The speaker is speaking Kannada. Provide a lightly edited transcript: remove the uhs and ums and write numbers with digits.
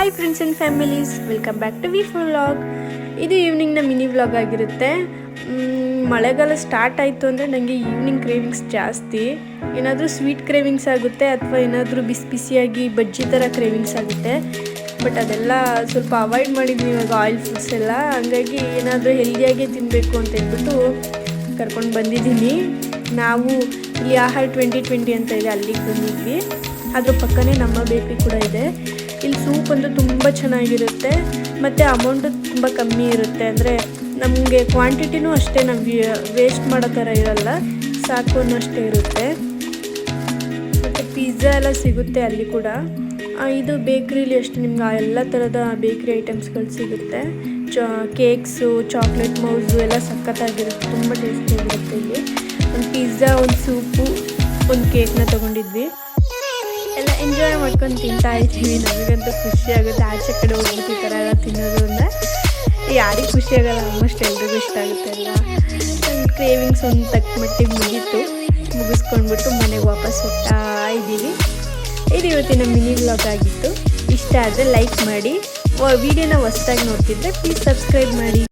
Hi friends and families, welcome back to V vlog. ಇದು ಈವ್ನಿಂಗ್ನ ಮಿನಿ ವ್ಲಾಗ್ ಆಗಿರುತ್ತೆ. ಮಳೆಗಾಲ ಸ್ಟಾರ್ಟ್ ಆಯಿತು ಅಂದರೆ ನನಗೆ ಈವ್ನಿಂಗ್ ಕ್ರೇವಿಂಗ್ಸ್ ಜಾಸ್ತಿ. ಏನಾದರೂ ಸ್ವೀಟ್ ಕ್ರೇವಿಂಗ್ಸ್ ಆಗುತ್ತೆ ಅಥವಾ ಏನಾದರೂ ಬಿಸಿಯಾಗಿ ಬಜ್ಜಿ ಥರ ಕ್ರೇವಿಂಗ್ಸ್ ಆಗುತ್ತೆ. ಬಟ್ ಅದೆಲ್ಲ ಸ್ವಲ್ಪ ಅವಾಯ್ಡ್ ಮಾಡಿದ್ವಿ ಇವಾಗ, ಆಯಿಲ್ ಫುಡ್ಸ್ ಎಲ್ಲ. ಹಂಗಾಗಿ ಏನಾದರೂ ಹೆಲ್ದಿಯಾಗೇ ತಿನ್ನಬೇಕು ಅಂತ ಹೇಳ್ಬಿಟ್ಟು ಕರ್ಕೊಂಡು ಬಂದಿದ್ದೀನಿ. ನಾವು ಇಲ್ಲಿ ಆಹಾರ್ 2020 ಅಂತ ಇದೆ, ಅಲ್ಲಿಗೆ ಬಂದಿದ್ವಿ. ಅದ್ರ ಪಕ್ಕನೇ ನಮ್ಮ ಬೇಕ್ರಿ ಕೂಡ ಇದೆ. ಇಲ್ಲಿ ಸೂಪ್ ಅಂತೂ ತುಂಬ ಚೆನ್ನಾಗಿರುತ್ತೆ ಮತ್ತು ಅಮೌಂಟು ತುಂಬ ಕಮ್ಮಿ ಇರುತ್ತೆ. ಅಂದರೆ ನಮಗೆ ಕ್ವಾಂಟಿಟಿನೂ ಅಷ್ಟೇ, ನಾವು ವೇಸ್ಟ್ ಮಾಡೋ ಥರ ಇರಲ್ಲ, ಸಾಕು ಅನ್ನೋಷ್ಟೇ ಇರುತ್ತೆ. ಮತ್ತು ಪಿಜ್ಜಾ ಎಲ್ಲ ಸಿಗುತ್ತೆ ಅಲ್ಲಿ ಕೂಡ. ಇದು ಬೇಕ್ರಿಲಿ ಅಷ್ಟು ನಿಮ್ಗೆ ಎಲ್ಲ ಥರದ ಬೇಕ್ರಿ ಐಟಮ್ಸ್ಗಳು ಸಿಗುತ್ತೆ. ಕೇಕ್ಸು, ಚಾಕ್ಲೇಟ್ ಮೌಸು ಎಲ್ಲ ಸಖತ್ತಾಗಿರುತ್ತೆ, ತುಂಬ ಟೇಸ್ಟಿಯಾಗಿರುತ್ತೆ. ಇಲ್ಲಿ ಒಂದು ಪಿಜ್ಜಾ, ಒಂದು ಸೂಪು, ಒಂದು ಕೇಕ್ನ ತೊಗೊಂಡಿದ್ವಿ. ಎಲ್ಲ ಎಂಜಾಯ್ ಮಾಡ್ಕೊಂಡು ತಿಂತಾ ಇದ್ದೀವಿ. ನಮಗಂತೂ ಖುಷಿ ಆಗುತ್ತೆ ಆಚೆ ಕಡೆ ಹೋಗ್ಬಿಟ್ಟು ಈ ಥರ ಎಲ್ಲ ತಿನ್ನೋದು ಅಂದರೆ. ಯಾರಿಗೆ ಖುಷಿ ಆಗೋಲ್ಲ, ಆಲ್ಮೋಸ್ಟ್ ಎಲ್ರಿಗೂ ಇಷ್ಟ ಆಗುತ್ತೆ ಎಲ್ಲ. ಕ್ರೇವಿಂಗ್ಸ್ ಒಂದು ತಕ್ಕ ಮಟ್ಟಿಗೆ ಮುಗಿಸ್ಕೊಂಡ್ಬಿಟ್ಟು ಮನೆಗೆ ವಾಪಸ್ ಹೋಗ್ತಾ ಇದ್ದೀವಿ. ಇದು ಇವತ್ತಿನ ಮಿನಿ ವ್ಲಾಗ್ ಆಗಿತ್ತು. ಇಷ್ಟ ಆದರೆ ಲೈಕ್ ಮಾಡಿ, ವಿಡಿಯೋನ ಹೊಸದಾಗಿ ನೋಡ್ತಿದ್ರೆ ಪ್ಲೀಸ್ ಸಬ್ಸ್ಕ್ರೈಬ್ ಮಾಡಿ.